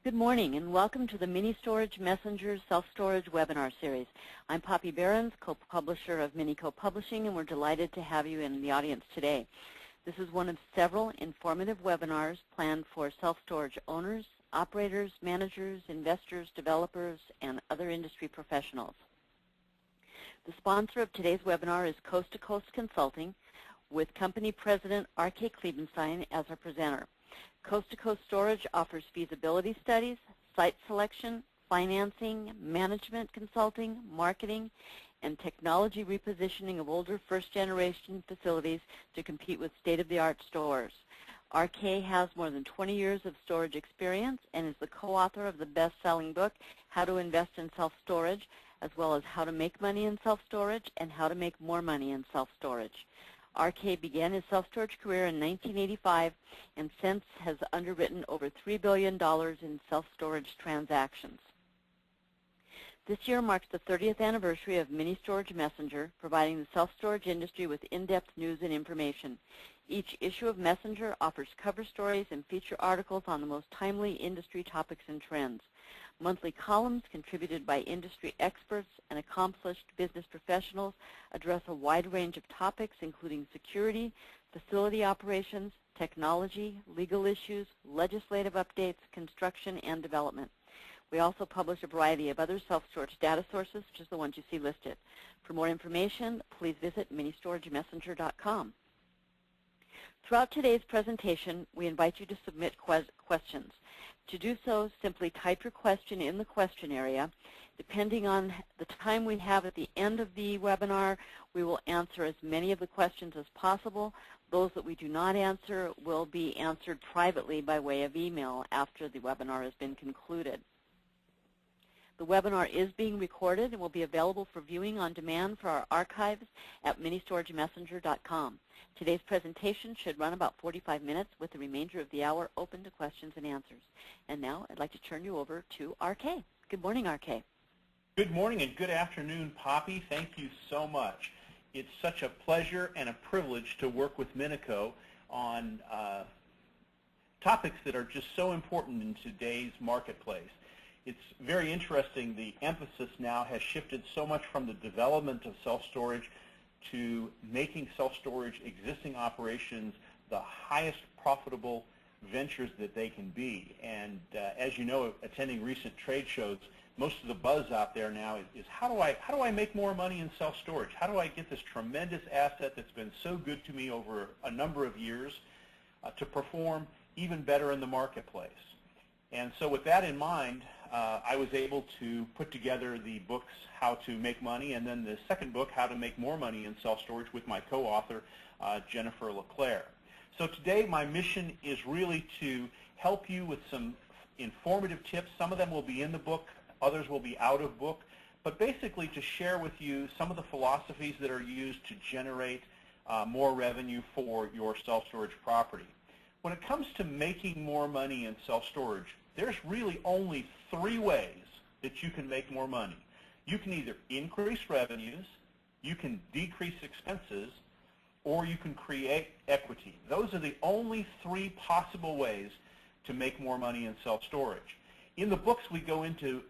Good morning and welcome to the Mini Storage Messenger Self-Storage webinar series. I'm Poppy Behrens, co-publisher of Minico Publishing, and we're delighted to have you in the audience today. This is one of several informative webinars planned for self-storage owners, operators, managers, investors, developers, and other industry professionals. The sponsor of today's webinar is Coast to Coast Consulting, with company president R.K. Kliebenstein as our presenter. Coast to Coast Storage offers feasibility studies, site selection, financing, management consulting, marketing, and technology repositioning of older first-generation facilities to compete with state-of-the-art stores. RK has more than 20 years of storage experience and is the co-author of the best-selling book, How to Invest in Self-Storage, as well as How to Make Money in Self-Storage and How to Make More Money in Self-Storage. RK began his self-storage career in 1985 and since has underwritten over $3 billion in self-storage transactions. This year marks the 30th anniversary of Mini Storage Messenger, providing the self-storage industry with in-depth news and information. Each issue of Messenger offers cover stories and feature articles on the most timely industry topics and trends. Monthly columns contributed by industry experts and accomplished business professionals address a wide range of topics including security, facility operations, technology, legal issues, legislative updates, construction, and development. We also publish a variety of other self-storage data sources, such as the ones you see listed. For more information, please visit ministoragemessenger.com. Throughout today's presentation, we invite you to submit questions. To do so, simply type your question in the question area. Depending on the time we have at the end of the webinar, we will answer as many of the questions as possible. Those that we do not answer will be answered privately by way of email after the webinar has been concluded. The webinar is being recorded and will be available for viewing on demand for our archives at ministoragemessenger.com. Today's presentation should run about 45 minutes with the remainder of the hour open to questions and answers. And now I'd like to turn you over to RK. Good morning, RK. Good morning and good afternoon, Poppy. Thank you so much. It's such a pleasure and a privilege to work with Minico on topics that are just so important in today's marketplace. It's very interesting. The emphasis now has shifted so much from the development of self-storage to making self-storage existing operations the highest profitable ventures that they can be. And as you know, attending recent trade shows, most of the buzz out there now is how do I make more money in self-storage? How do I get this tremendous asset that's been so good to me over a number of years to perform even better in the marketplace? And so with that in mind, I was able to put together the books, How to Make Money, and then the second book, How to Make More Money in Self-Storage, with my co-author, Jennifer LeClaire. So today my mission is really to help you with some informative tips. Some of them will be in the book, others will be out of book, but basically to share with you some of the philosophies that are used to generate more revenue for your self-storage property. When it comes to making more money in self-storage, there's really only three ways that you can make more money. You can either increase revenues, you can decrease expenses, or you can create equity. Those are the only three possible ways to make more money in self-storage. In the books, we go into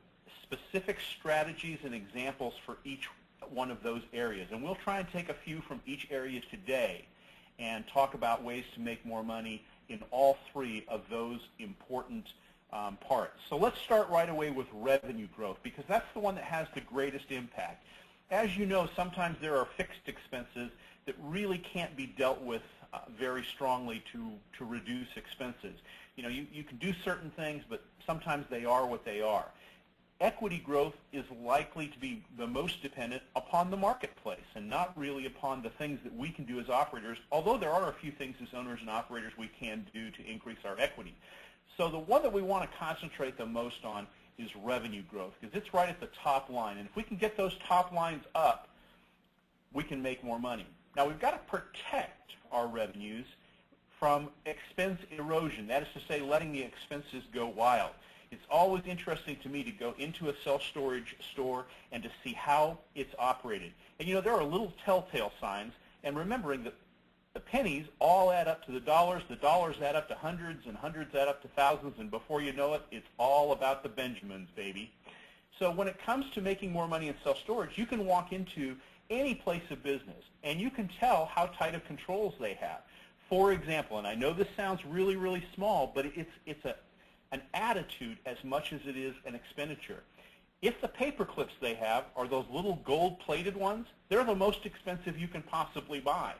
specific strategies and examples for each one of those areas, and we'll try and take a few from each area today and talk about ways to make more money in all three of those important parts. So let's start right away with revenue growth, because that's the one that has the greatest impact. As you know, sometimes there are fixed expenses that really can't be dealt with very strongly to reduce expenses. You know, you can do certain things, but sometimes they are what they are. Equity growth is likely to be the most dependent upon the marketplace and not really upon the things that we can do as operators, although there are a few things as owners and operators we can do to increase our equity. So the one that we want to concentrate the most on is revenue growth, because it's right at the top line. And if we can get those top lines up, we can make more money. Now, we've got to protect our revenues from expense erosion. That is to say, letting the expenses go wild. It's always interesting to me to go into a self-storage store and to see how it's operated. And you know, there are little telltale signs, and remembering that the pennies all add up to the dollars add up to hundreds, and hundreds add up to thousands, and before you know it, it's all about the Benjamins, baby. So when it comes to making more money in self-storage, you can walk into any place of business, and you can tell how tight of controls they have. For example, and I know this sounds really, really small, but it's an attitude as much as it is an expenditure. If the paper clips they have are those little gold-plated ones, they're the most expensive you can possibly buy.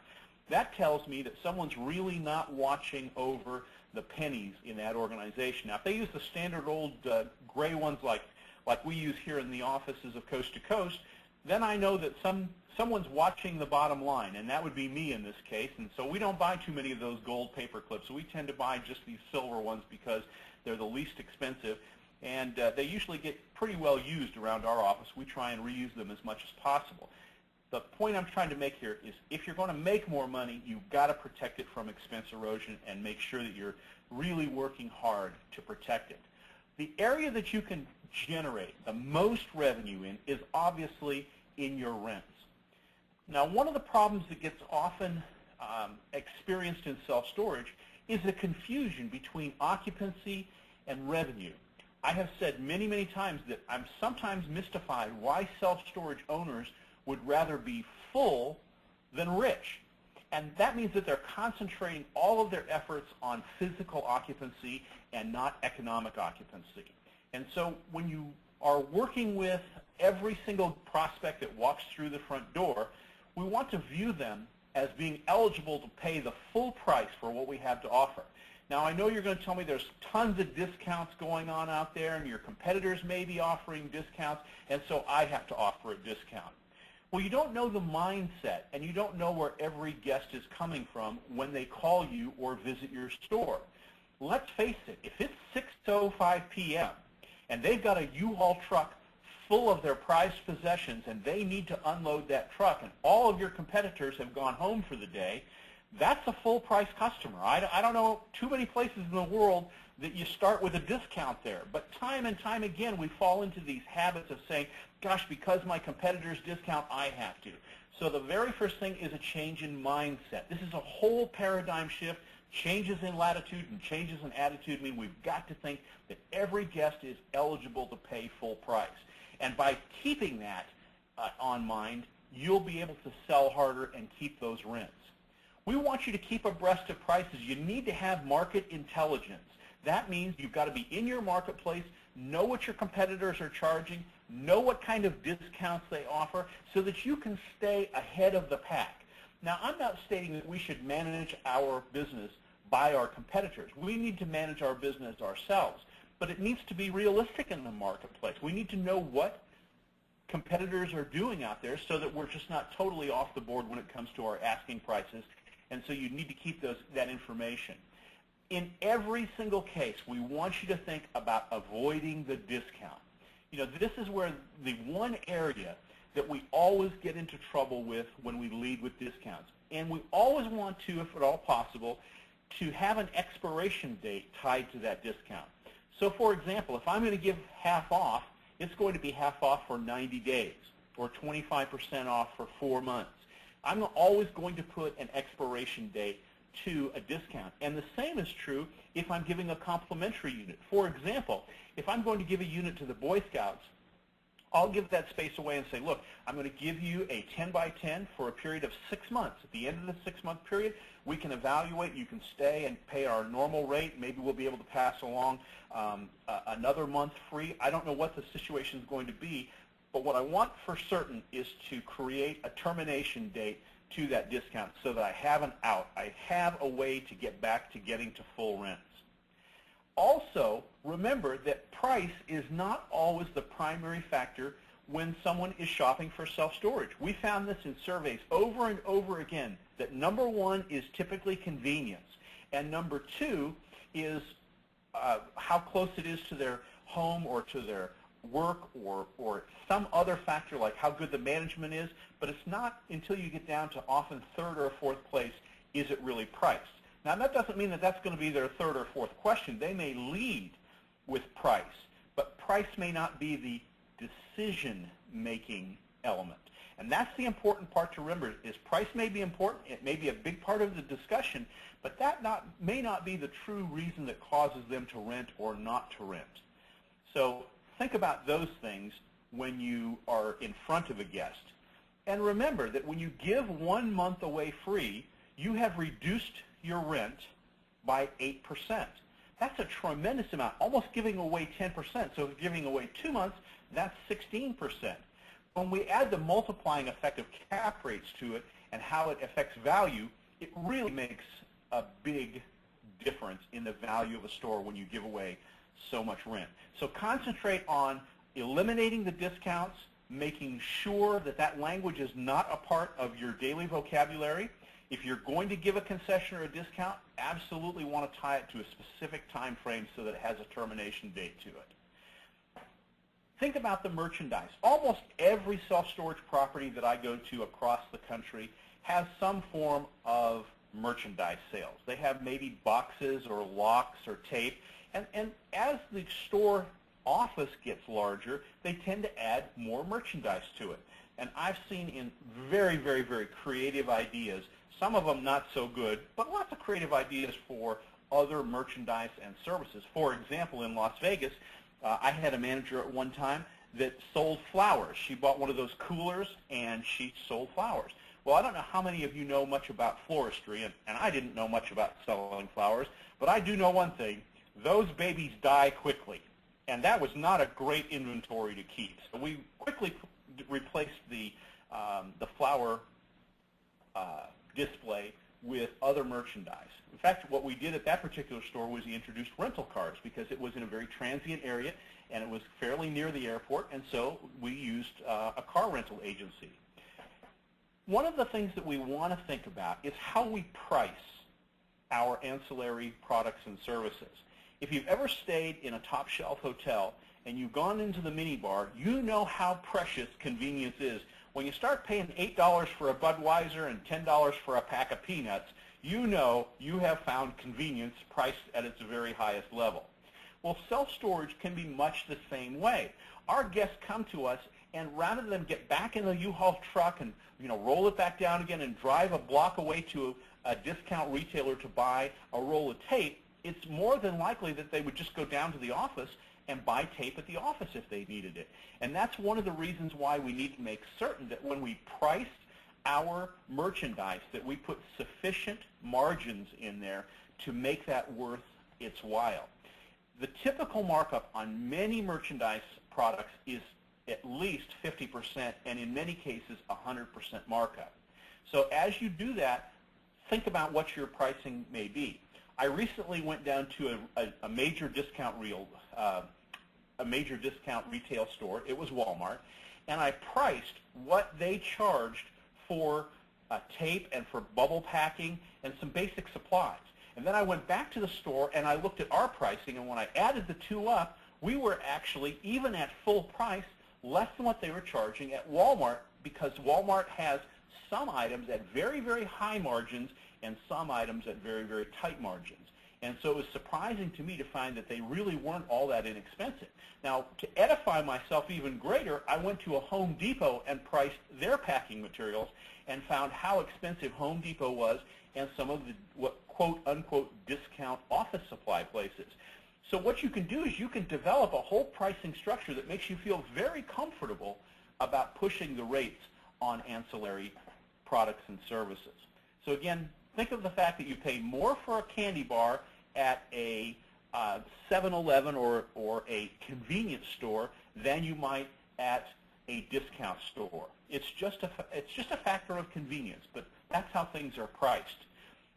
That tells me that someone's really not watching over the pennies in that organization. Now, if they use the standard old gray ones like we use here in the offices of Coast to Coast, then I know that someone's watching the bottom line, and that would be me in this case. And so we don't buy too many of those gold paper clips. We tend to buy just these silver ones because they're the least expensive, and they usually get pretty well used around our office. We try and reuse them as much as possible. The point I'm trying to make here is if you're going to make more money, you've got to protect it from expense erosion and make sure that you're really working hard to protect it. The area that you can generate the most revenue in is obviously in your rents. Now, one of the problems that gets often experienced in self-storage is the confusion between occupancy and revenue. I have said many, many times that I'm sometimes mystified why self-storage owners would rather be full than rich. And that means that they're concentrating all of their efforts on physical occupancy and not economic occupancy. And so when you are working with every single prospect that walks through the front door, we want to view them as being eligible to pay the full price for what we have to offer. Now, I know you're going to tell me there's tons of discounts going on out there, and your competitors may be offering discounts, and so I have to offer a discount. Well, you don't know the mindset, and you don't know where every guest is coming from when they call you or visit your store. Let's face it, if it's 6:05 p.m. and they've got a U-Haul truck full of their prized possessions and they need to unload that truck and all of your competitors have gone home for the day, that's a full-price customer. I don't know too many places in the world that you start with a discount there. But time and time again, we fall into these habits of saying, gosh, because my competitors discount, I have to. So the very first thing is a change in mindset. This is a whole paradigm shift. Changes in latitude and changes in attitude mean we've got to think that every guest is eligible to pay full price. And by keeping that on mind, you'll be able to sell harder and keep those rents. We want you to keep abreast of prices. You need to have market intelligence. That means you've got to be in your marketplace, know what your competitors are charging, know what kind of discounts they offer so that you can stay ahead of the pack. Now, I'm not stating that we should manage our business by our competitors. We need to manage our business ourselves, but it needs to be realistic in the marketplace. We need to know what competitors are doing out there so that we're just not totally off the board when it comes to our asking prices, and so you need to keep that information. In every single case, we want you to think about avoiding the discount. You know, this is where the one area that we always get into trouble with when we lead with discounts. And we always want to, if at all possible, to have an expiration date tied to that discount. So for example, if I'm going to give half off, it's going to be half off for 90 days or 25% off for 4 months. I'm always going to put an expiration date to a discount. And the same is true if I'm giving a complimentary unit. For example, if I'm going to give a unit to the Boy Scouts, I'll give that space away and say, look, I'm going to give you a 10 by 10 for a period of 6 months. At the end of the 6-month period, we can evaluate. You can stay and pay our normal rate. Maybe we'll be able to pass along another month free. I don't know what the situation is going to be, but what I want for certain is to create a termination date to that discount so that I have an out. I have a way to get back to getting to full rents. Also, remember that price is not always the primary factor when someone is shopping for self-storage. We found this in surveys over and over again, that number one is typically convenience, and number two is how close it is to their home or to their work or some other factor like how good the management is, but it's not until you get down to often third or fourth place is it really priced. Now, that doesn't mean that that's going to be their third or fourth question. They may lead with price, but price may not be the decision-making element. And that's the important part to remember, is price may be important, it may be a big part of the discussion, but that may not be the true reason that causes them to rent or not to rent. So think about those things when you are in front of a guest. And remember that when you give 1 month away free, you have reduced your rent by 8%. That's a tremendous amount, almost giving away 10%. So if you're giving away 2 months, that's 16%. When we add the multiplying effect of cap rates to it and how it affects value, it really makes a big difference in the value of a store when you give away so much rent. So concentrate on eliminating the discounts, making sure that that language is not a part of your daily vocabulary. If you're going to give a concession or a discount, absolutely want to tie it to a specific time frame so that it has a termination date to it. Think about the merchandise. Almost every self-storage property that I go to across the country has some form of merchandise sales. They have maybe boxes or locks or tape, and as the store office gets larger, they tend to add more merchandise to it. And I've seen in very, very, very creative ideas, some of them not so good, but lots of creative ideas for other merchandise and services. For example, in Las Vegas, I had a manager at one time that sold flowers. She bought one of those coolers and she sold flowers. Well, I don't know how many of you know much about floristry, and I didn't know much about selling flowers, but I do know one thing. Those babies die quickly, and that was not a great inventory to keep. So we quickly replaced the flower display with other merchandise. In fact, what we did at that particular store was we introduced rental cars because it was in a very transient area and it was fairly near the airport, and so we used a car rental agency. One of the things that we want to think about is how we price our ancillary products and services. If you've ever stayed in a top shelf hotel and you've gone into the minibar, you know how precious convenience is. When you start paying $8 for a Budweiser and $10 for a pack of peanuts, you know you have found convenience priced at its very highest level. Well, self-storage can be much the same way. Our guests come to us, and rather than get back in the U-Haul truck and roll it back down again and drive a block away to a discount retailer to buy a roll of tape, it's more than likely that they would just go down to the office and buy tape at the office if they needed it. And that's one of the reasons why we need to make certain that when we price our merchandise that we put sufficient margins in there to make that worth its while. The typical markup on many merchandise products is at least 50%, and in many cases 100% markup. So as you do that, think about what your pricing may be. I recently went down to a major discount retail store. It was Walmart, and I priced what they charged for tape and for bubble packing and some basic supplies. And then I went back to the store and I looked at our pricing, and when I added the two up, we were actually, even at full price, less than what they were charging at Walmart, because Walmart has some items at very, very high margins and some items at very, very tight margins. And so it was surprising to me to find that they really weren't all that inexpensive. Now, to edify myself even greater, I went to a Home Depot and priced their packing materials and found how expensive Home Depot was and some of the what quote-unquote discount office supply places. So what you can do is you can develop a whole pricing structure that makes you feel very comfortable about pushing the rates on ancillary products and services. So again, think of the fact that you pay more for a candy bar at a 7-Eleven or a convenience store than you might at a discount store. It's just a factor of convenience, but that's how things are priced.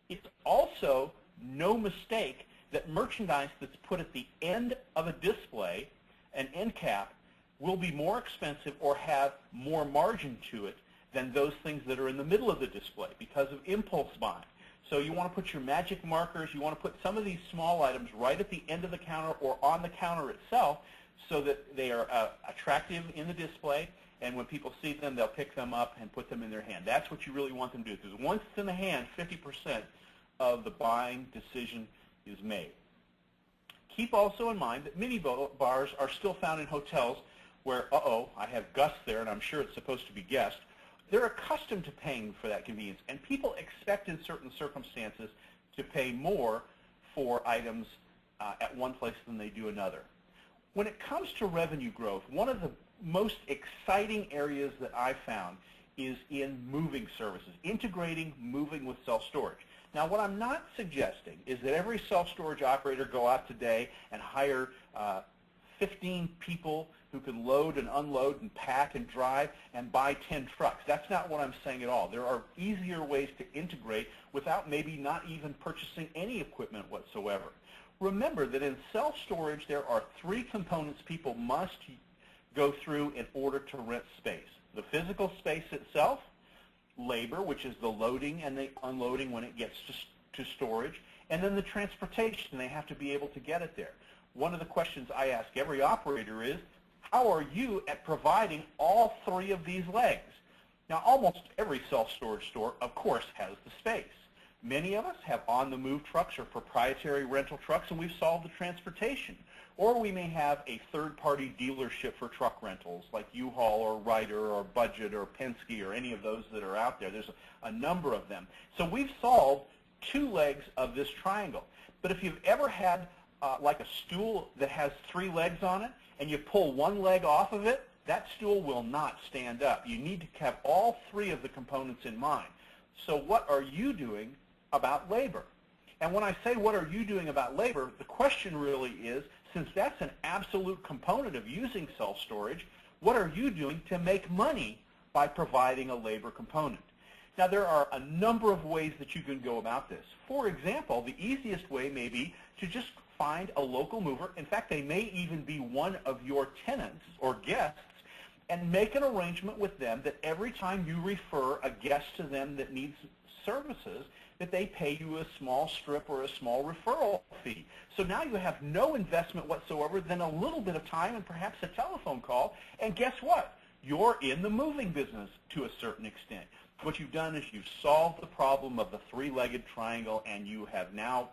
It's also no mistake that merchandise that's put at the end of a display, an end cap, will be more expensive or have more margin to it than those things that are in the middle of the display because of impulse buying. So you want to put your magic markers, you want to put some of these small items right at the end of the counter or on the counter itself so that they are attractive in the display, and when people see them, they'll pick them up and put them in their hand. That's what you really want them to do, because once it's in the hand, 50% of the buying decision is made. Keep also in mind that mini bars are still found in hotels where, I have Gus there, and I'm sure it's supposed to be guest, they're accustomed to paying for that convenience, and people expect in certain circumstances to pay more for items at one place than they do another. When it comes to revenue growth, one of the most exciting areas that I found is in moving services, integrating moving with self-storage. Now, what I'm not suggesting is that every self-storage operator go out today and hire 15 people who can load and unload and pack and drive and buy 10 trucks. That's not what I'm saying at all. There are easier ways to integrate without maybe not even purchasing any equipment whatsoever. Remember that in self-storage there are 3 components people must go through in order to rent space. The physical space itself, labor, which is the loading and the unloading when it gets to storage, and then the transportation. They have to be able to get it there. One of the questions I ask every operator is, how are you at providing all 3 of these legs? Now, almost every self-storage store, of course, has the space. Many of us have on-the-move trucks or proprietary rental trucks, and we've solved the transportation. Or we may have a third-party dealership for truck rentals, like U-Haul or Ryder or Budget or Penske or any of those that are out there. There's a number of them. So we've solved 2 legs of this triangle. But if you've ever had like a stool that has 3 legs on it, and you pull 1 leg off of it, that stool will not stand up. You need to have all 3 of the components in mind. So what are you doing about labor? And when I say what are you doing about labor, the question really is, since that's an absolute component of using self-storage, what are you doing to make money by providing a labor component? Now, there are a number of ways that you can go about this. For example, the easiest way may be to just find a local mover. In fact, they may even be one of your tenants or guests, and make an arrangement with them that every time you refer a guest to them that needs services, that they pay you a small strip or a small referral fee. So now you have no investment whatsoever than a little bit of time and perhaps a telephone call, and guess what? You're in the moving business to a certain extent. What you've done is you've solved the problem of the 3-legged triangle, and you have now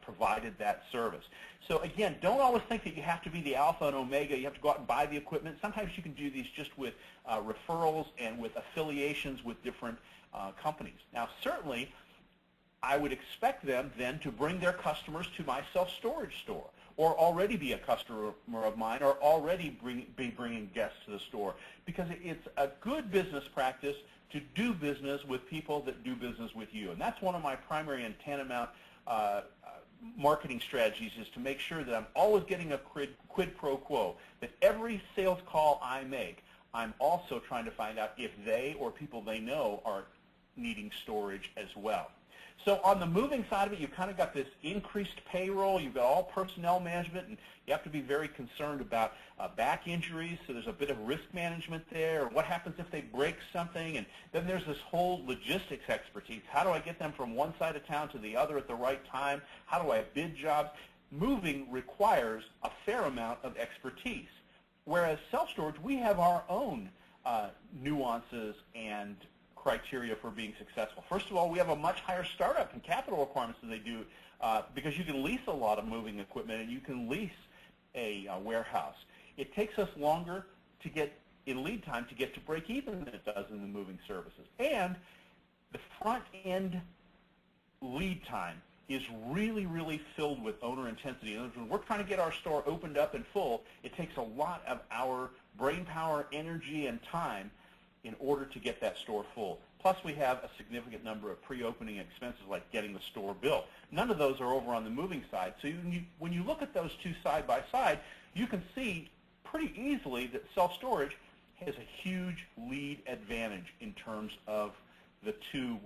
provided that service. So again, don't always think that you have to be the alpha and omega. You have to go out and buy the equipment. Sometimes you can do these just with referrals and with affiliations with different companies. Now, certainly, I would expect them then to bring their customers to my self-storage store, or already be a customer of mine, or already be bringing guests to the store, because it's a good business practice to do business with people that do business with you. And that's one of my primary and tantamount marketing strategies, is to make sure that I'm always getting a quid pro quo, that every sales call I make, I'm also trying to find out if they or people they know are needing storage as well. So on the moving side of it, you've kind of got this increased payroll. You've got all personnel management, and you have to be very concerned about back injuries, so there's a bit of risk management there. What happens if they break something? And then there's this whole logistics expertise. How do I get them from one side of town to the other at the right time? How do I bid jobs? Moving requires a fair amount of expertise, whereas self-storage, we have our own nuances and criteria for being successful. First of all, we have a much higher startup and capital requirements than they do, because you can lease a lot of moving equipment, and you can lease a warehouse. It takes us longer to get in lead time to get to break even than it does in the moving services. And the front end lead time is really, really filled with owner intensity. In other words, when we're trying to get our store opened up and full, it takes a lot of our brain power, energy, and time in order to get that store full. Plus, we have a significant number of pre-opening expenses like getting the store built. None of those are over on the moving side. So when you look at those two side by side, you can see pretty easily that self-storage has a huge lead advantage in terms of the two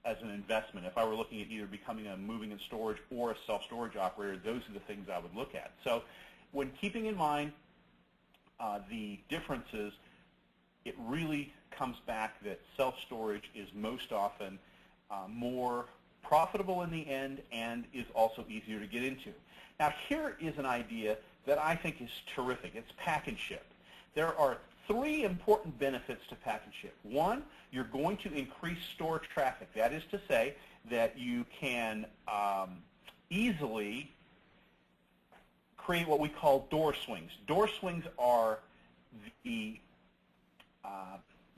as an investment. If I were looking at either becoming a moving and storage or a self-storage operator, those are the things I would look at. So when keeping in mind the differences, it really comes back that self-storage is most often more profitable in the end and is also easier to get into. Now, here is an idea that I think is terrific. It's pack and ship. There are three important benefits to pack and ship. One, you're going to increase store traffic. That is to say that you can easily create what we call door swings. Door swings are the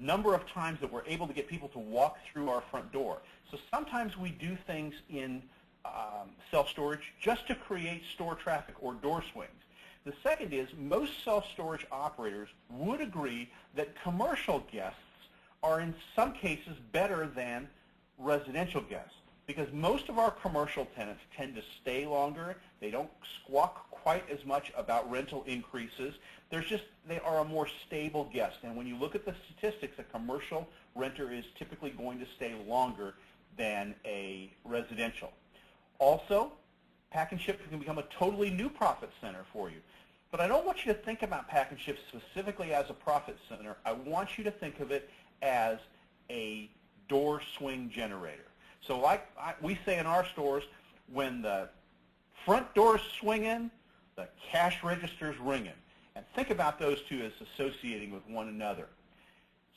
number of times that we're able to get people to walk through our front door. So sometimes we do things in self-storage just to create store traffic or door swings. The second is most self-storage operators would agree that commercial guests are in some cases better than residential guests, because most of our commercial tenants tend to stay longer. They don't squawk quite as much about rental increases. They are a more stable guest. And when you look at the statistics, a commercial renter is typically going to stay longer than a residential. Also, Pack and Ship can become a totally new profit center for you. But I don't want you to think about Pack and Ship specifically as a profit center. I want you to think of it as a door swing generator. So like we say in our stores, when the front door's swinging, the cash register's ringing. And think about those two as associating with one another.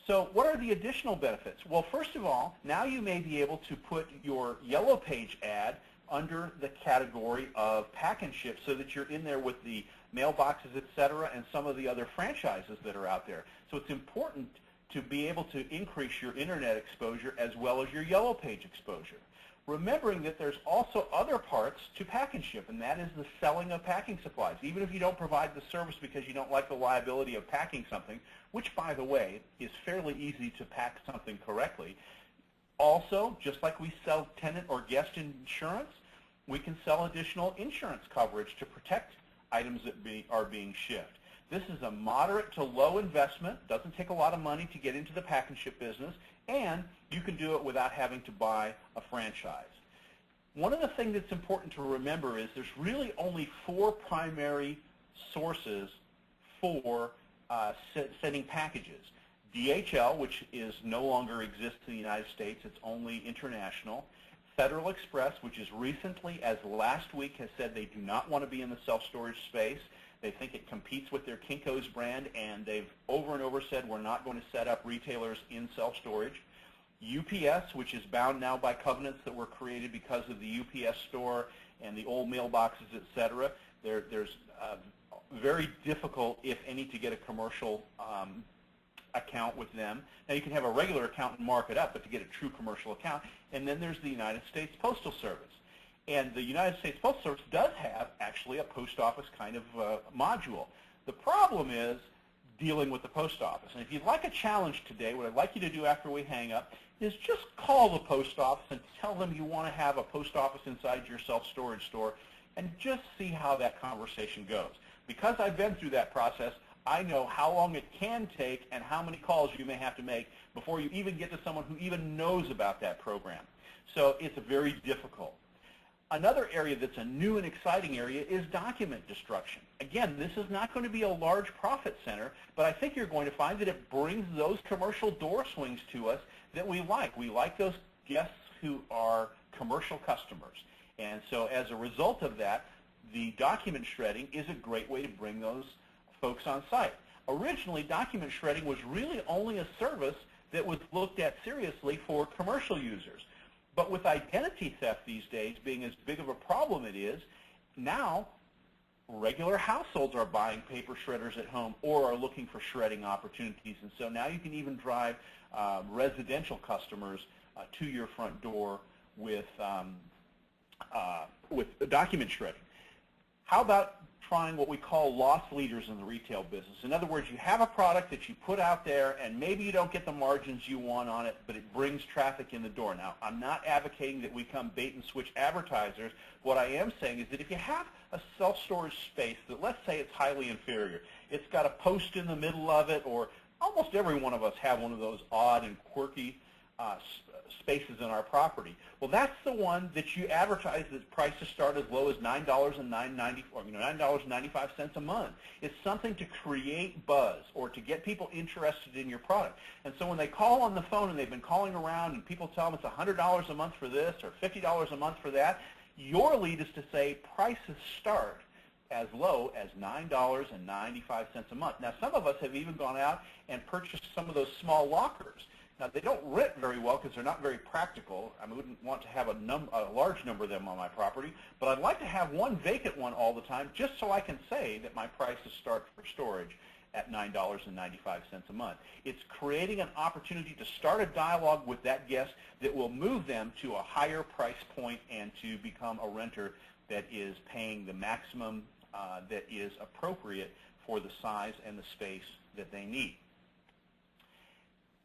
So what are the additional benefits? Well, first of all, now you may be able to put your Yellow Page ad under the category of Pack and Ship so that you're in there with the mailboxes, etc., and some of the other franchises that are out there. So it's important to be able to increase your internet exposure as well as your Yellow Page exposure. Remembering that there's also other parts to Pack and Ship, and that is the selling of packing supplies. Even if you don't provide the service because you don't like the liability of packing something, which, by the way, is fairly easy to pack something correctly. Also, just like we sell tenant or guest insurance, we can sell additional insurance coverage to protect items that are being shipped. This is a moderate to low investment, doesn't take a lot of money to get into the Pack and Ship business, and you can do it without having to buy a franchise. One of the things that's important to remember is there's really only 4 primary sources for sending packages. DHL, which is no longer exists in the United States, it's only international. Federal Express, which is recently, as last week, has said they do not want to be in the self-storage space. They think it competes with their Kinko's brand, and they've over and over said we're not going to set up retailers in self-storage. UPS, which is bound now by covenants that were created because of the UPS store and the old mailboxes, etc. There's very difficult, if any, to get a commercial account with them. Now you can have a regular account and mark it up, but to get a true commercial account. And then there's the United States Postal Service. And the United States Postal Service does have actually a post office kind of module. The problem is dealing with the post office. And if you'd like a challenge today, what I'd like you to do after we hang up is just call the post office and tell them you want to have a post office inside your self-storage store and just see how that conversation goes. Because I've been through that process, I know how long it can take and how many calls you may have to make before you even get to someone who even knows about that program. So it's very difficult. Another area that's a new and exciting area is document destruction. Again, this is not going to be a large profit center, but I think you're going to find that it brings those commercial door swings to us that we like. We like those guests who are commercial customers. And so as a result of that, the document shredding is a great way to bring those folks on site. Originally, document shredding was really only a service that was looked at seriously for commercial users. But with identity theft these days being as big of a problem it is, now regular households are buying paper shredders at home or are looking for shredding opportunities. And so now you can even drive residential customers to your front door with document shredding. How about trying what we call loss leaders in the retail business? In other words, you have a product that you put out there and maybe you don't get the margins you want on it, but it brings traffic in the door. Now, I'm not advocating that we become bait and switch advertisers. What I am saying is that if you have a self-storage space that, let's say, it's highly inferior, it's got a post in the middle of it, or almost every one of us have one of those odd and quirky spaces in our property. Well, that's the one that you advertise that prices start as low as $9.95 a month. It's something to create buzz or to get people interested in your product. And so when they call on the phone and they've been calling around and people tell them it's $100 a month for this or $50 a month for that, your lead is to say prices start as low as $9.95 a month. Now, some of us have even gone out and purchased some of those small lockers. Now, they don't rent very well because they're not very practical. I wouldn't want to have a large number of them on my property, but I'd like to have one vacant one all the time just so I can say that my prices start for storage at $9.95 a month. It's creating an opportunity to start a dialogue with that guest that will move them to a higher price point and to become a renter that is paying the maximum that is appropriate for the size and the space that they need.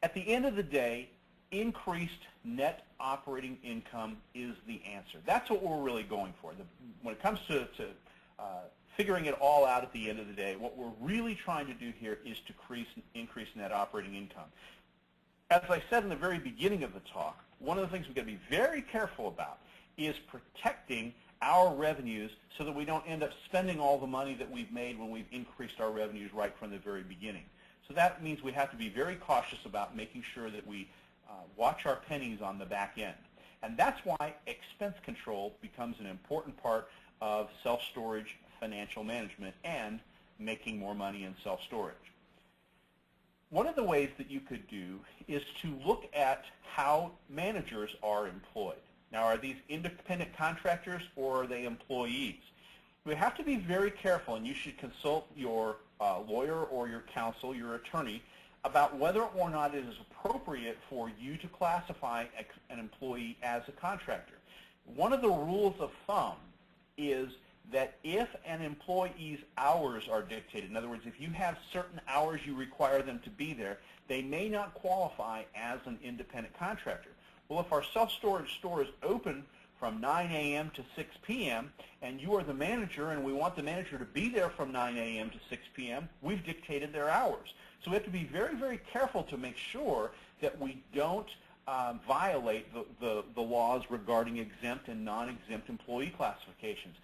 At the end of the day, increased net operating income is the answer. That's what we're really going for. When it comes to figuring it all out at the end of the day, what we're really trying to do here is to increase net operating income. As I said in the very beginning of the talk, one of the things we've got to be very careful about is protecting our revenues so that we don't end up spending all the money that we've made when we've increased our revenues right from the very beginning. So that means we have to be very cautious about making sure that we watch our pennies on the back end. And that's why expense control becomes an important part of self-storage financial management and making more money in self-storage. One of the ways that you could do is to look at how managers are employed. Now, are these independent contractors or are they employees? We have to be very careful, and you should consult your lawyer or your counsel, your attorney, about whether or not it is appropriate for you to classify an employee as a contractor. One of the rules of thumb is that if an employee's hours are dictated, in other words, if you have certain hours you require them to be there, they may not qualify as an independent contractor. Well, if our self-storage store is open from 9 a.m. to 6 p.m., and you are the manager and we want the manager to be there from 9 a.m. to 6 p.m., we've dictated their hours. So we have to be very, very careful to make sure that we don't violate the laws regarding exempt and non-exempt employee classifications.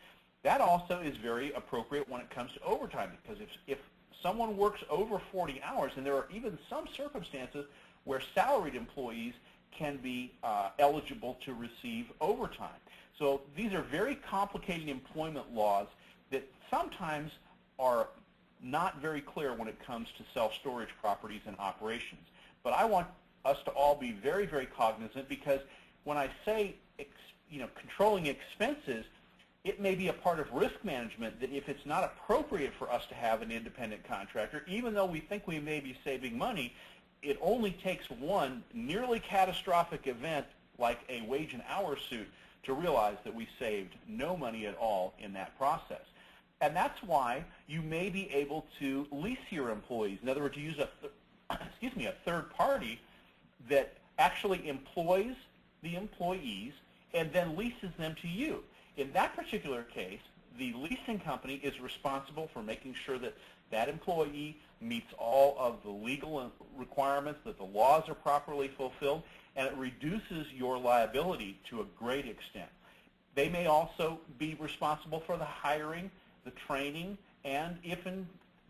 That also is very appropriate when it comes to overtime, because if someone works over 40 hours, and there are even some circumstances where salaried employees can be eligible to receive overtime. So these are very complicated employment laws that sometimes are not very clear when it comes to self-storage properties and operations. But I want us to all be very, very cognizant, because when I say controlling expenses, it may be a part of risk management that if it's not appropriate for us to have an independent contractor, even though we think we may be saving money, it only takes one nearly catastrophic event like a wage and hour suit to realize that we saved no money at all in that process. And that's why you may be able to lease your employees. In other words, you use a third party that actually employs the employees and then leases them to you. In that particular case, the leasing company is responsible for making sure that that employee meets all of the legal requirements, that the laws are properly fulfilled, and it reduces your liability to a great extent. They may also be responsible for the hiring, the training, and if in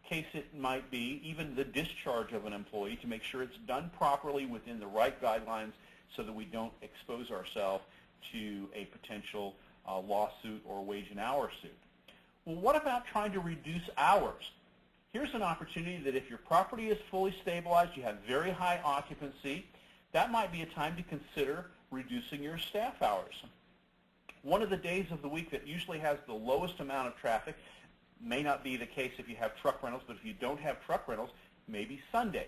case it might be, even the discharge of an employee to make sure it's done properly within the right guidelines so that we don't expose ourselves to a potential lawsuit or wage and hour suit. Well, what about trying to reduce hours? Here's an opportunity that if your property is fully stabilized, you have very high occupancy, that might be a time to consider reducing your staff hours. One of the days of the week that usually has the lowest amount of traffic, may not be the case if you have truck rentals, but if you don't have truck rentals, maybe Sundays.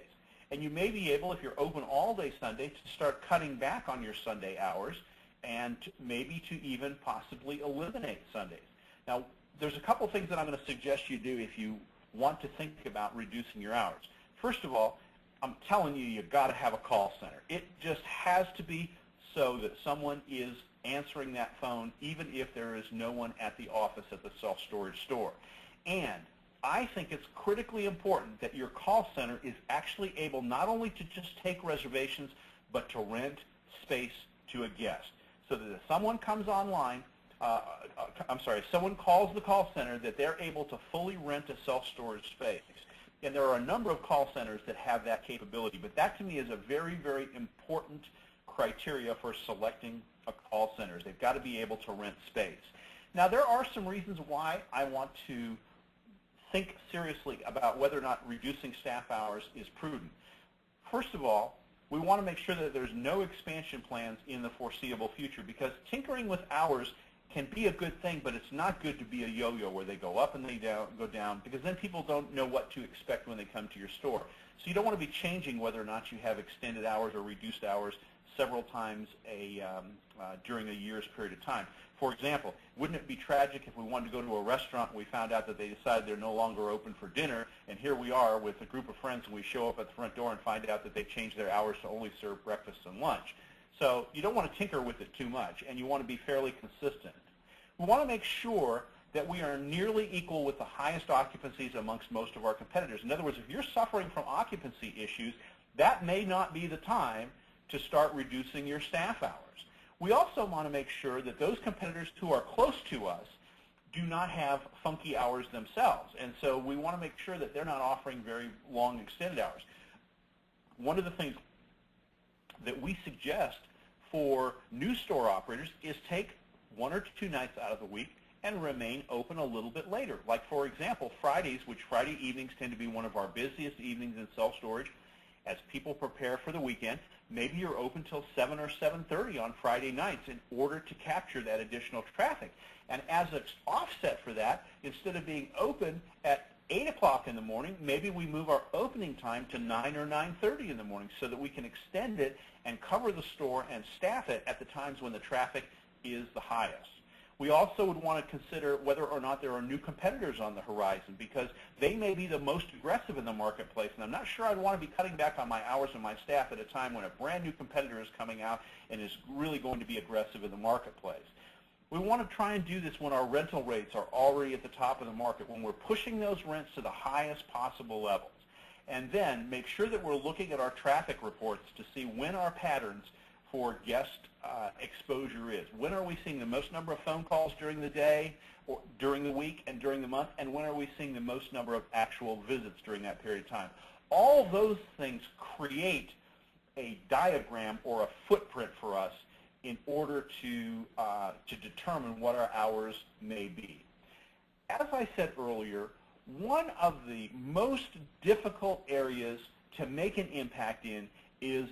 And you may be able, if you're open all day Sunday, to start cutting back on your Sunday hours and maybe to even possibly eliminate Sundays. Now, there's a couple things that I'm going to suggest you do if you want to think about reducing your hours. First of all, I'm telling you, you've got to have a call center. It just has to be so that someone is answering that phone even if there is no one at the office at the self-storage store. And I think it's critically important that your call center is actually able not only to just take reservations, but to rent space to a guest. So that if someone comes online, if someone calls the call center, that they're able to fully rent a self-storage space. And there are a number of call centers that have that capability, but that to me is a very, very important criteria for selecting a call center. They've got to be able to rent space. Now, there are some reasons why I want to think seriously about whether or not reducing staff hours is prudent. First of all, we want to make sure that there's no expansion plans in the foreseeable future, because tinkering with hours can be a good thing, but it's not good to be a yo-yo where they go up and they go down, because then people don't know what to expect when they come to your store. So you don't want to be changing whether or not you have extended hours or reduced hours several times during a year's period of time. For example, wouldn't it be tragic if we wanted to go to a restaurant and we found out that they decided they're no longer open for dinner, and here we are with a group of friends and we show up at the front door and find out that they've changed their hours to only serve breakfast and lunch. So you don't want to tinker with it too much, and you want to be fairly consistent. We want to make sure that we are nearly equal with the highest occupancies amongst most of our competitors. In other words, if you're suffering from occupancy issues, that may not be the time to start reducing your staff hours. We also want to make sure that those competitors who are close to us do not have funky hours themselves, and so we want to make sure that they're not offering very long extended hours. One of the things that we suggest for new store operators is take 1 or 2 nights out of the week and remain open a little bit later. Like, for example, Fridays, which Friday evenings tend to be one of our busiest evenings in self-storage. As people prepare for the weekend, maybe you're open till 7 or 7:30 on Friday nights in order to capture that additional traffic. And as an offset for that, instead of being open at 8 o'clock in the morning, maybe we move our opening time to 9 or 9:30 in the morning so that we can extend it and cover the store and staff it at the times when the traffic is the highest. We also would want to consider whether or not there are new competitors on the horizon, because they may be the most aggressive in the marketplace, and I'm not sure I'd want to be cutting back on my hours and my staff at a time when a brand new competitor is coming out and is really going to be aggressive in the marketplace. We want to try and do this when our rental rates are already at the top of the market, when we're pushing those rents to the highest possible levels. And then make sure that we're looking at our traffic reports to see when our patterns for guest exposure is. When are we seeing the most number of phone calls during the day, or during the week, and during the month, and when are we seeing the most number of actual visits during that period of time? All those things create a diagram or a footprint for us in order to determine what our hours may be. As I said earlier, one of the most difficult areas to make an impact in is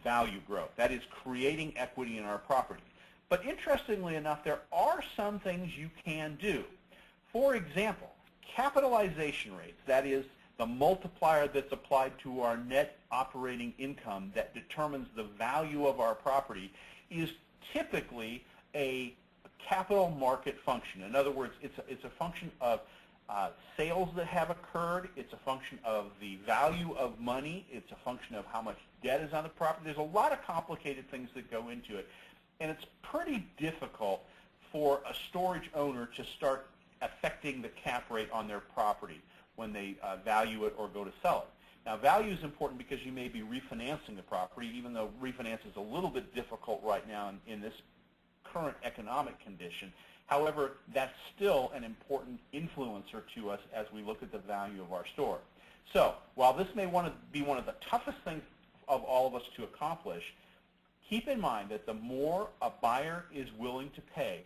value growth. That is creating equity in our property. But interestingly enough, there are some things you can do. For example, capitalization rates, that is the multiplier that's applied to our net operating income that determines the value of our property, is typically a capital market function. In other words, it's a function of sales that have occurred. It's a function of the value of money. It's a function of how much debt is on the property. There's a lot of complicated things that go into it, and it's pretty difficult for a storage owner to start affecting the cap rate on their property when they value it or go to sell it. Now, value is important because you may be refinancing the property, even though refinance is a little bit difficult right now in this current economic condition. However, that's still an important influencer to us as we look at the value of our store. So while this may want to be one of the toughest things of all of us to accomplish, keep in mind that the more a buyer is willing to pay,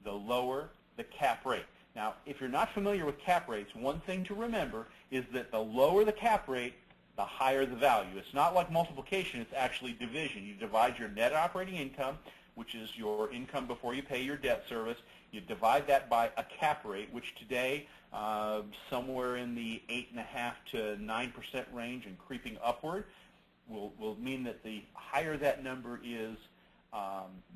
the lower the cap rate. Now, if you're not familiar with cap rates, one thing to remember is that the lower the cap rate, the higher the value. It's not like multiplication, it's actually division. You divide your net operating income, which is your income before you pay your debt service. You divide that by a cap rate, which today somewhere in the 8.5% to 9% range and creeping upward will mean that the higher that number is,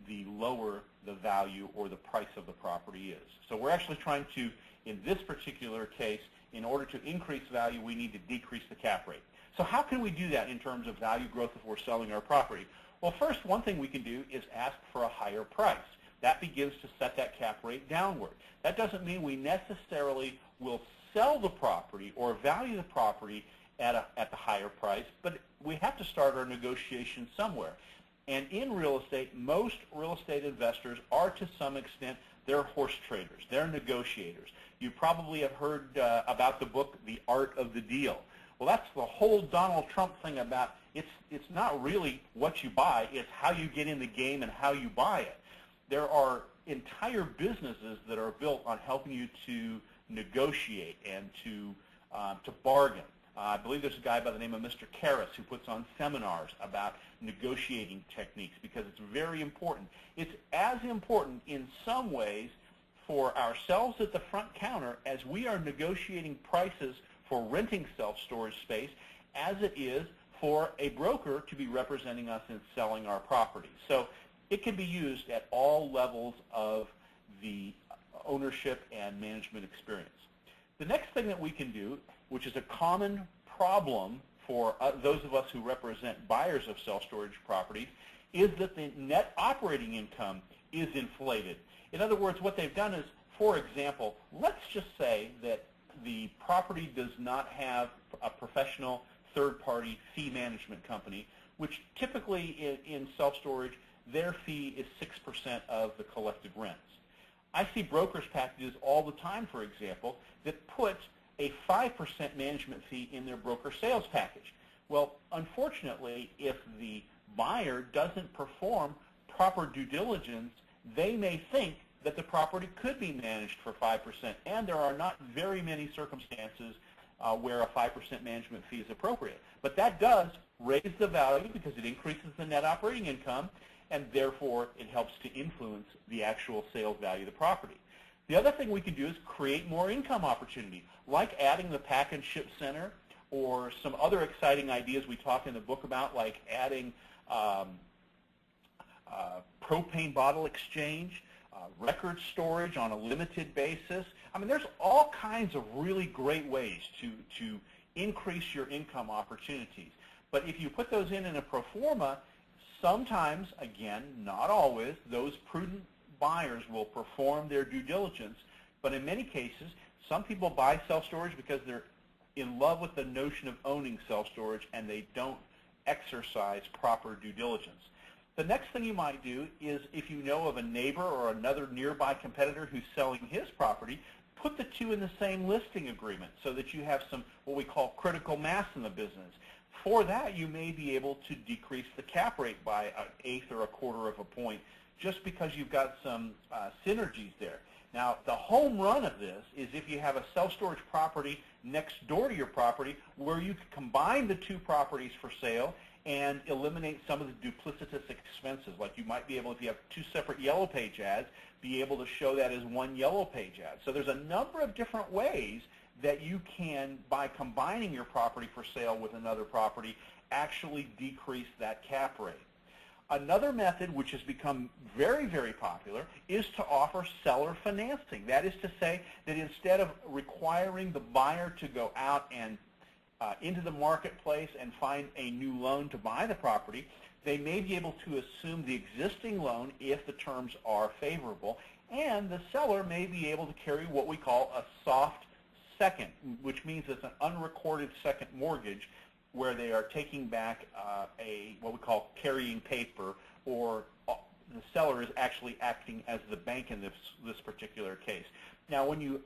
the lower the value or the price of the property is. So we're actually trying to, in this particular case, in order to increase value, we need to decrease the cap rate. So how can we do that in terms of value growth if we're selling our property? Well, first, one thing we can do is ask for a higher price. That begins to set that cap rate downward. That doesn't mean we necessarily will sell the property or value the property at the higher price, but we have to start our negotiation somewhere. And in real estate, most real estate investors are, to some extent, they're horse traders. They're negotiators. You probably have heard about the book, The Art of the Deal. Well, that's the whole Donald Trump thing about it's not really what you buy, it's how you get in the game and how you buy it. There are entire businesses that are built on helping you to negotiate and to bargain. I believe there's a guy by the name of Mr. Karras who puts on seminars about negotiating techniques because it's very important. It's as important in some ways for ourselves at the front counter as we are negotiating prices for renting self-storage space as it is for a broker to be representing us in selling our property. So it can be used at all levels of the ownership and management experience. The next thing that we can do, which is a common problem for those of us who represent buyers of self-storage properties, is that the net operating income is inflated. In other words, what they've done is, for example, let's just say that the property does not have a professional third-party fee management company, which typically in self-storage, their fee is 6% of the collected rents. I see brokers packages all the time, for example, that put a 5% management fee in their broker sales package. Well, unfortunately, if the buyer doesn't perform proper due diligence, they may think that the property could be managed for 5%, and there are not very many circumstances where a 5% management fee is appropriate. But that does raise the value because it increases the net operating income, and therefore it helps to influence the actual sales value of the property. The other thing we can do is create more income opportunity, like adding the pack and ship center or some other exciting ideas we talk in the book about, like adding propane bottle exchange, record storage on a limited basis. I mean, there's all kinds of really great ways to increase your income opportunities. But if you put those in a pro forma, sometimes, again, not always, those prudent buyers will perform their due diligence. But in many cases, some people buy self-storage because they're in love with the notion of owning self-storage and they don't exercise proper due diligence. The next thing you might do is, if you know of a neighbor or another nearby competitor who's selling his property, put the two in the same listing agreement so that you have some what we call critical mass in the business. For that, you may be able to decrease the cap rate by an eighth or a quarter of a point just because you've got some synergies there. Now, the home run of this is if you have a self-storage property next door to your property where you can combine the two properties for sale and eliminate some of the duplicitous expenses. Like you might be able, if you have two separate yellow page ads, be able to show that as one yellow page ad. So there's a number of different ways that you can, by combining your property for sale with another property, actually decrease that cap rate. Another method, which has become very, very popular, is to offer seller financing. That is to say that instead of requiring the buyer to go out and into the marketplace and find a new loan to buy the property, they may be able to assume the existing loan if the terms are favorable, and the seller may be able to carry what we call a soft second, which means it's an unrecorded second mortgage where they are taking back what we call carrying paper, or the seller is actually acting as the bank in this particular case. Now, when you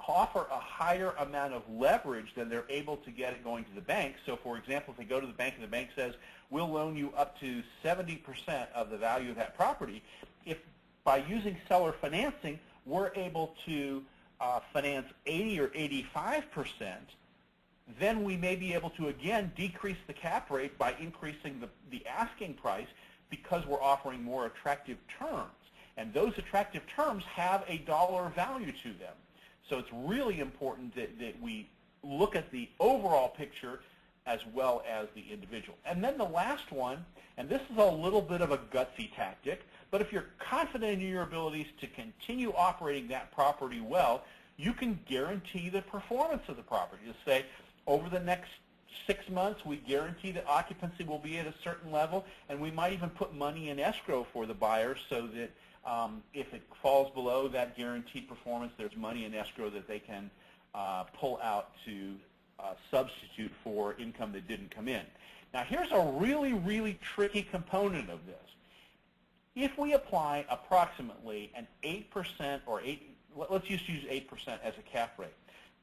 offer a higher amount of leverage than they're able to get it going to the bank, so for example, if they go to the bank and the bank says, we'll loan you up to 70% of the value of that property, if by using seller financing, we're able to finance 80 or 85%, then we may be able to, again, decrease the cap rate by increasing the asking price because we're offering more attractive terms. And those attractive terms have a dollar value to them. So it's really important that we look at the overall picture as well as the individual. And then the last one, and this is a little bit of a gutsy tactic, but if you're confident in your abilities to continue operating that property well, you can guarantee the performance of the property. Just say, over the next 6 months, we guarantee that occupancy will be at a certain level, and we might even put money in escrow for the buyer so that if it falls below that guaranteed performance, there's money in escrow that they can pull out to substitute for income that didn't come in. Now, here's a really, really tricky component of this. If we apply approximately an 8% or let's just use 8% as a cap rate,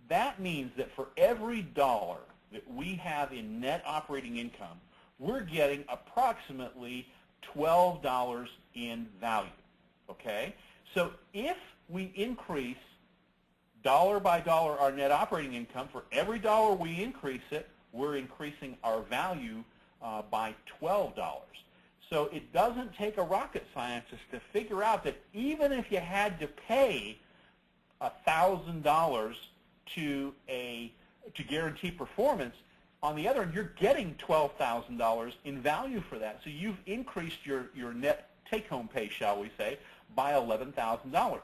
that means that for every dollar that we have in net operating income, we're getting approximately $12 in value, okay? So if we increase dollar by dollar our net operating income, for every dollar we increase it, we're increasing our value by $12. So it doesn't take a rocket scientist to figure out that even if you had to pay $1,000 to guarantee performance, on the other end, you're getting $12,000 in value for that. So you've increased your net take-home pay, shall we say, by $11,000.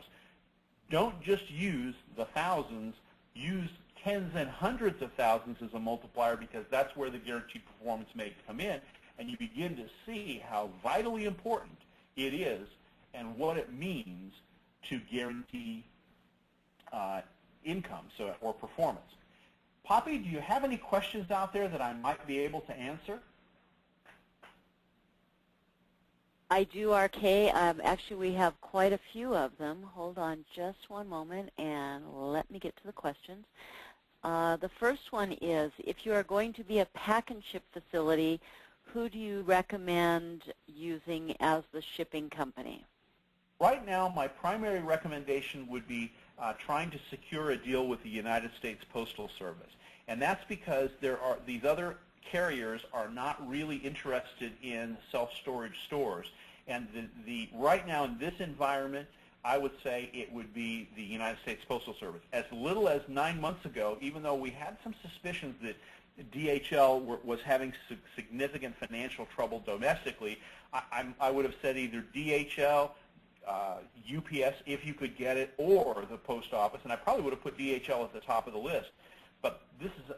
Don't just use the thousands, use tens and hundreds of thousands as a multiplier, because that's where the guaranteed performance may come in, and you begin to see how vitally important it is and what it means to guarantee income or performance. Poppy, do you have any questions out there that I might be able to answer? I do, RK. Actually, we have quite a few of them. Hold on just one moment, and let me get to the questions. The first one is, if you are going to be a pack and ship facility, who do you recommend using as the shipping company? Right now, my primary recommendation would be trying to secure a deal with the United States Postal Service. And that's because these other carriers are not really interested in self-storage stores. And right now in this environment, I would say it would be the United States Postal Service. As little as 9 months ago, even though we had some suspicions that DHL was having significant financial trouble domestically, I would have said either DHL, UPS, if you could get it, or the post office, and I probably would have put DHL at the top of the list. But this is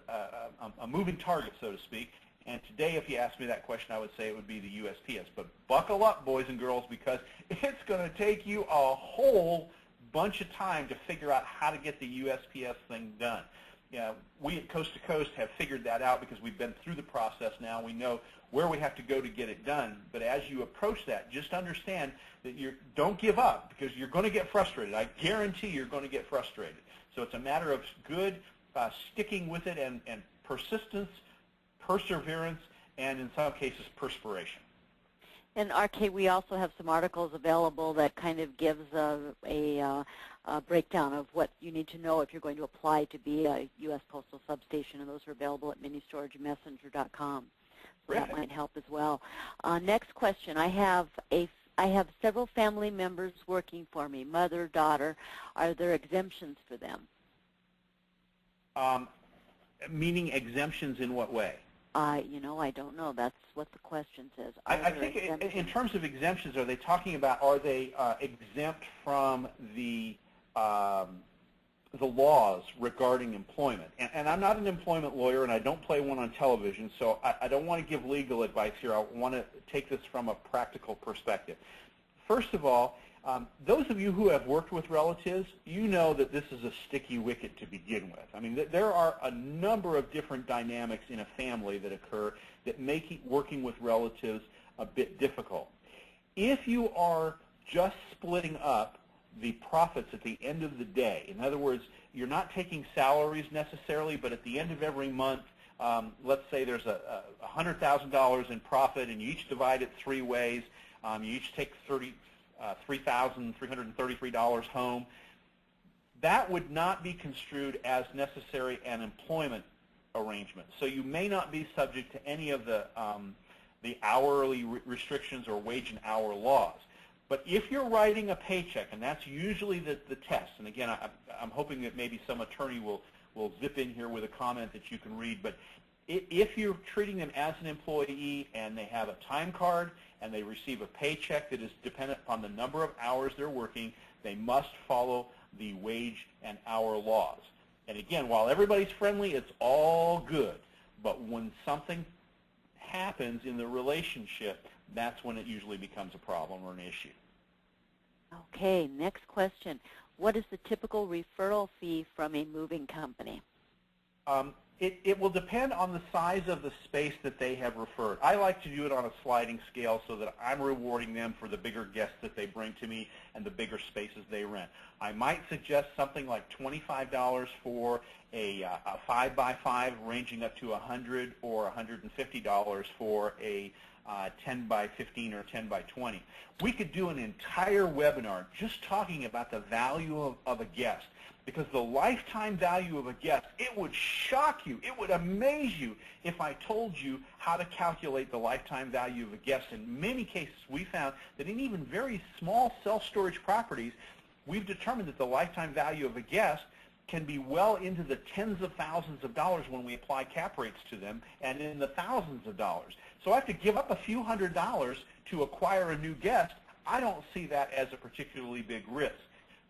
a moving target, so to speak, and today, if you asked me that question, I would say it would be the USPS. But buckle up, boys and girls, because it's going to take you a whole bunch of time to figure out how to get the USPS thing done. We at Coast to Coast have figured that out because we've been through the process now. We know where we have to go to get it done. But as you approach that, just understand that don't give up, because you're going to get frustrated. I guarantee you're going to get frustrated. So it's a matter of good sticking with it and persistence, perseverance, and in some cases perspiration. And RK, we also have some articles available that kind of gives a breakdown of what you need to know if you're going to apply to be a U.S. Postal Substation, and those are available at ministoragemessenger.com. So that might help as well. Next question. I have several family members working for me, mother, daughter. Are there exemptions for them? Meaning exemptions in what way? I don't know. That's what the question says. I think in terms of exemptions, are they talking about, are they exempt from the laws regarding employment? And I'm not an employment lawyer, and I don't play one on television, so I don't want to give legal advice here. I want to take this from a practical perspective. First of all, those of you who have worked with relatives, you know that this is a sticky wicket to begin with. I mean, there are a number of different dynamics in a family that occur that make working with relatives a bit difficult. If you are just splitting up the profits at the end of the day, in other words, you're not taking salaries necessarily, but at the end of every month, let's say there's $100,000 in profit, and you each divide it 3 ways. You each take $3,333 home. That would not be construed as necessary an employment arrangement. So you may not be subject to any of the hourly restrictions or wage and hour laws. But if you're writing a paycheck, and that's usually the test, and again, I'm hoping that maybe some attorney will zip in here with a comment that you can read, but if you're treating them as an employee and they have a time card and they receive a paycheck that is dependent on the number of hours they're working, they must follow the wage and hour laws. And again, while everybody's friendly, it's all good. But when something happens in the relationship, that's when it usually becomes a problem or an issue. Okay, next question. What is the typical referral fee from a moving company? It will depend on the size of the space that they have referred. I like to do it on a sliding scale so that I'm rewarding them for the bigger guests that they bring to me and the bigger spaces they rent. I might suggest something like $25 for a 5x5 ranging up to $100 or $150 for a 10 by 15 or 10 by 20. We could do an entire webinar just talking about the value of a guest, because the lifetime value of a guest, it would shock you, it would amaze you if I told you how to calculate the lifetime value of a guest. In many cases, we found that in even very small self-storage properties, we've determined that the lifetime value of a guest can be well into the tens of thousands of dollars when we apply cap rates to them, and in the thousands of dollars. So I have to give up a few $100s to acquire a new guest. I don't see that as a particularly big risk.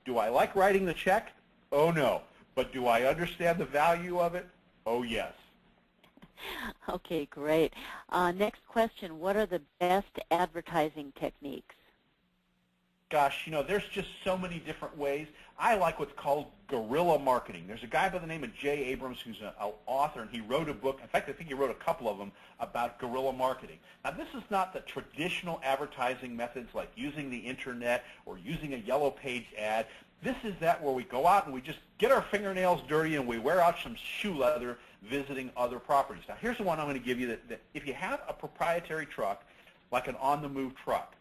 Do I like writing the check? Oh, no. But do I understand the value of it? Oh, yes. Okay, great. Next question, what are the best advertising techniques? Gosh, there's just so many different ways. I like what's called guerrilla marketing. There's a guy by the name of Jay Abrams who's an author, and he wrote a book. In fact, I think he wrote a couple of them about guerrilla marketing. Now, this is not the traditional advertising methods like using the internet or using a yellow page ad. This is that where we go out and we just get our fingernails dirty and we wear out some shoe leather visiting other properties. Now, here's the one I'm going to give you that if you have a proprietary truck, like an on-the-move truck,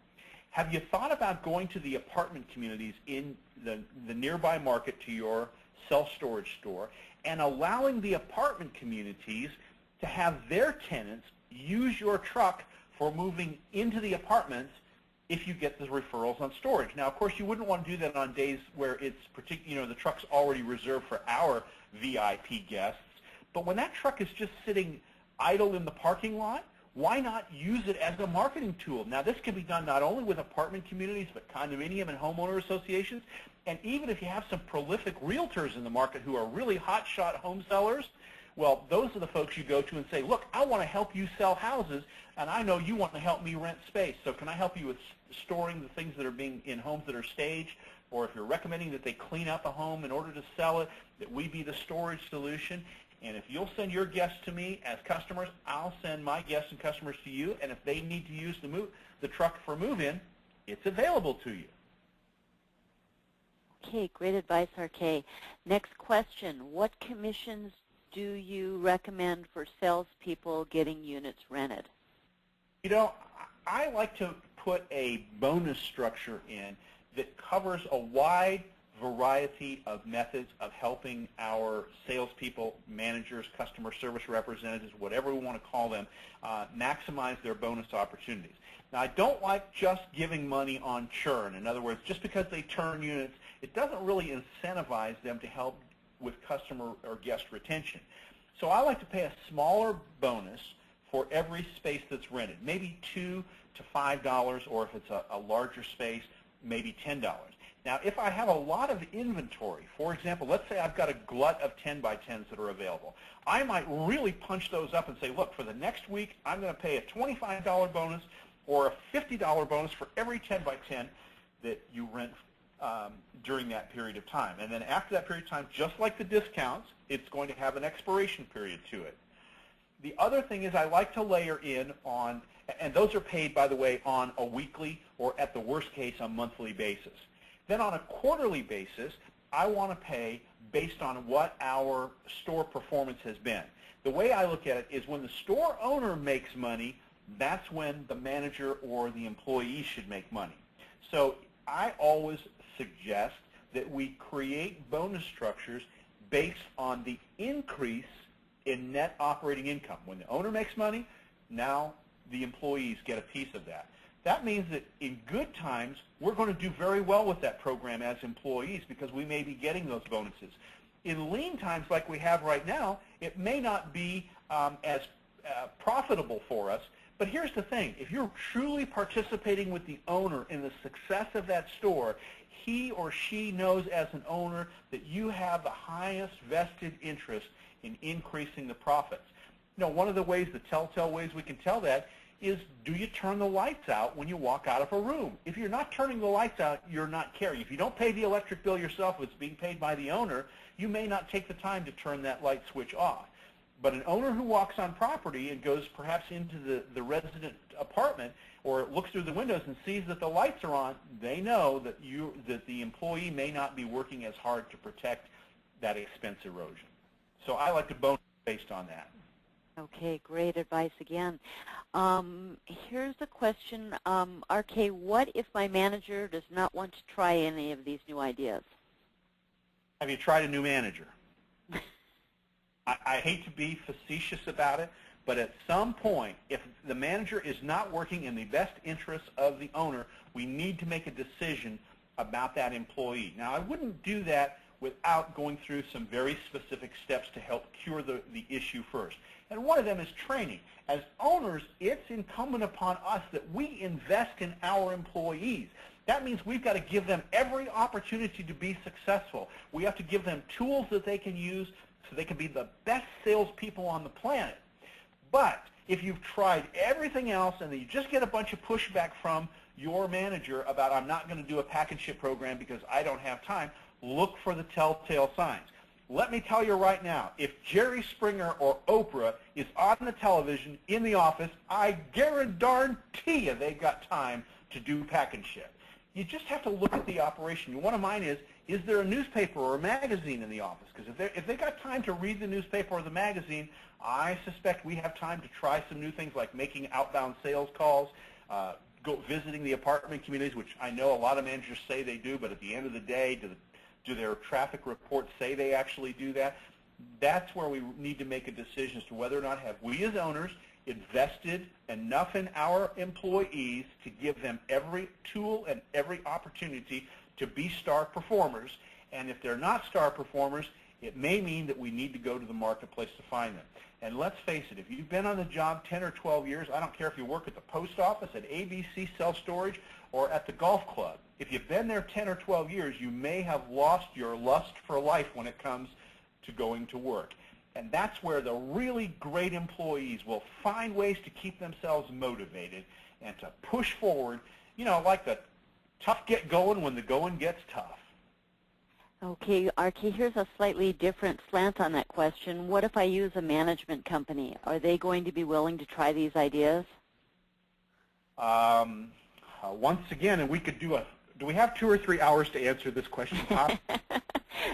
have you thought about going to the apartment communities in the nearby market to your self-storage store and allowing the apartment communities to have their tenants use your truck for moving into the apartments if you get the referrals on storage? Now, of course, you wouldn't want to do that on days where it's the truck's already reserved for our VIP guests. But when that truck is just sitting idle in the parking lot, why not use it as a marketing tool? Now, this can be done not only with apartment communities, but condominium and homeowner associations. And even if you have some prolific realtors in the market who are really hotshot home sellers, well, those are the folks you go to and say, look, I want to help you sell houses, and I know you want to help me rent space. So can I help you with storing the things that are being in homes that are staged? Or if you're recommending that they clean up a home in order to sell it, that we be the storage solution. And if you'll send your guests to me as customers, I'll send my guests and customers to you. And if they need to use the truck for move-in, it's available to you. Okay, great advice, RK. Next question, what commissions do you recommend for salespeople getting units rented? I like to put a bonus structure in that covers a wide variety of methods of helping our salespeople, managers, customer service representatives, whatever we want to call them, maximize their bonus opportunities. Now, I don't like just giving money on churn. In other words, just because they turn units, it doesn't really incentivize them to help with customer or guest retention. So I like to pay a smaller bonus for every space that's rented, maybe $2 to $5, or if it's a larger space, maybe $10. Now, if I have a lot of inventory, for example, let's say I've got a glut of 10 by 10s that are available, I might really punch those up and say, look, for the next week, I'm going to pay a $25 bonus or a $50 bonus for every 10 by 10 that you rent during that period of time. And then after that period of time, just like the discounts, it's going to have an expiration period to it. The other thing is I like to layer in on, and those are paid, by the way, on a weekly or at the worst case, a monthly basis. Then on a quarterly basis, I want to pay based on what our store performance has been. The way I look at it is when the store owner makes money, that's when the manager or the employee should make money. So I always suggest that we create bonus structures based on the increase in net operating income. When the owner makes money, now the employees get a piece of that. That means that in good times, we're going to do very well with that program as employees because we may be getting those bonuses. In lean times like we have right now, it may not be as profitable for us. But here's the thing. If you're truly participating with the owner in the success of that store, he or she knows as an owner that you have the highest vested interest in increasing the profits. One of the ways, the telltale ways we can tell that is, do you turn the lights out when you walk out of a room? If you're not turning the lights out, you're not caring. If you don't pay the electric bill yourself, it's being paid by the owner, you may not take the time to turn that light switch off. But an owner who walks on property and goes perhaps into the resident apartment or looks through the windows and sees that the lights are on, they know that the employee may not be working as hard to protect that expense erosion. So I like to bonus based on that. Okay, great advice again. Here's a question, RK, what if my manager does not want to try any of these new ideas? Have you tried a new manager? I hate to be facetious about it, but at some point, if the manager is not working in the best interests of the owner, we need to make a decision about that employee. Now, I wouldn't do that without going through some very specific steps to help cure the issue first. And one of them is training. As owners, it's incumbent upon us that we invest in our employees. That means we've got to give them every opportunity to be successful. We have to give them tools that they can use so they can be the best salespeople on the planet. But if you've tried everything else and then you just get a bunch of pushback from your manager about, I'm not going to do a package ship program because I don't have time, look for the telltale signs. Let me tell you right now, if Jerry Springer or Oprah is on the television in the office, I guarantee you they've got time to do package ship. You just have to look at the operation. One of mine is there a newspaper or a magazine in the office? Because if they've got time to read the newspaper or the magazine, I suspect we have time to try some new things like making outbound sales calls, go visiting the apartment communities, which I know a lot of managers say they do, but at the end of the day, do their traffic reports say they actually do that? That's where we need to make a decision as to whether or not have we as owners invested enough in our employees to give them every tool and every opportunity to be star performers. And if they're not star performers, it may mean that we need to go to the marketplace to find them. And let's face it, if you've been on the job 10 or 12 years, I don't care if you work at the post office, at ABC Self-Storage, or at the golf club. If you've been there 10 or 12 years, you may have lost your lust for life when it comes to going to work. And that's where the really great employees will find ways to keep themselves motivated and to push forward, you know, like the tough get going when the going gets tough. Okay, RK, here's a slightly different slant on that question. What if I use a management company? Are they going to be willing to try these ideas? Once again, and we could do we have 2 or 3 hours to answer this question, Pop?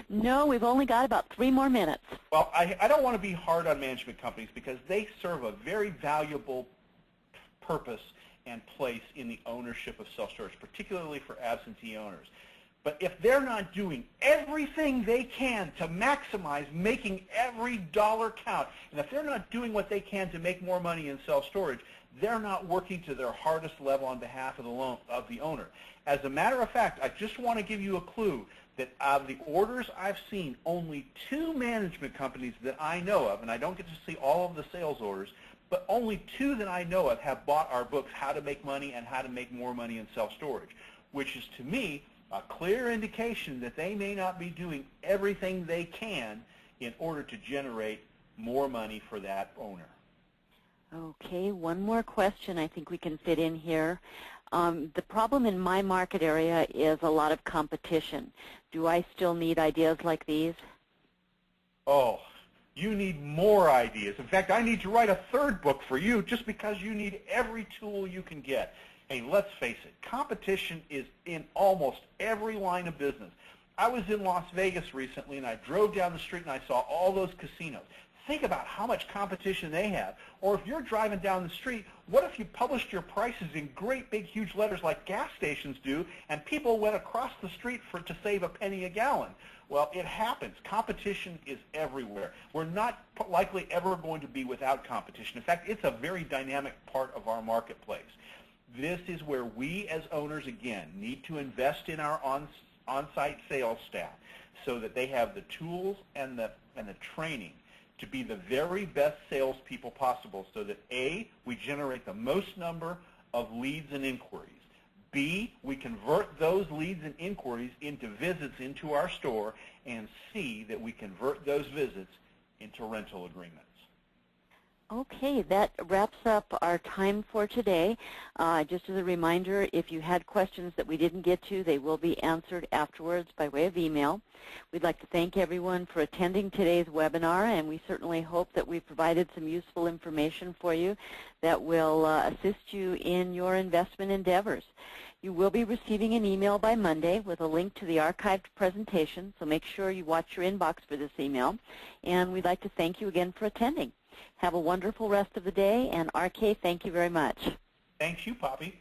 No, we've only got about 3 more minutes. Well, I don't want to be hard on management companies because they serve a very valuable purpose and place in the ownership of self-storage, particularly for absentee owners. But if they're not doing everything they can to maximize making every dollar count, and if they're not doing what they can to make more money in self-storage, they're not working to their hardest level on behalf of the owner. As a matter of fact, I just want to give you a clue that of the orders I've seen, only 2 management companies that I know of, and I don't get to see all of the sales orders, but only 2 that I know of have bought our books, How to Make Money and How to Make More Money in Self-Storage, which is, to me, a clear indication that they may not be doing everything they can in order to generate more money for that owner. Okay, one more question I think we can fit in here. The problem in my market area is a lot of competition. Do I still need ideas like these? Oh, you need more ideas. In fact, I need to write a 3rd book for you just because you need every tool you can get. Hey, let's face it, competition is in almost every line of business. I was in Las Vegas recently, and I drove down the street, and I saw all those casinos. Think about how much competition they have. Or if you're driving down the street, what if you published your prices in great big huge letters like gas stations do, and people went across the street to save a penny a gallon? Well, it happens. Competition is everywhere. We're not likely ever going to be without competition. In fact, it's a very dynamic part of our marketplace. This is where we as owners, again, need to invest in our on-site sales staff so that they have the tools and the training to be the very best salespeople possible so that A, we generate the most number of leads and inquiries. B, we convert those leads and inquiries into visits into our store, and C, that we convert those visits into rental agreements. Okay, that wraps up our time for today. Just as a reminder, if you had questions that we didn't get to, they will be answered afterwards by way of email. We'd like to thank everyone for attending today's webinar, and we certainly hope that we provided some useful information for you that will assist you in your investment endeavors. You will be receiving an email by Monday with a link to the archived presentation, so make sure you watch your inbox for this email. And we'd like to thank you again for attending. Have a wonderful rest of the day, and RK, thank you very much. Thanks you, Poppy.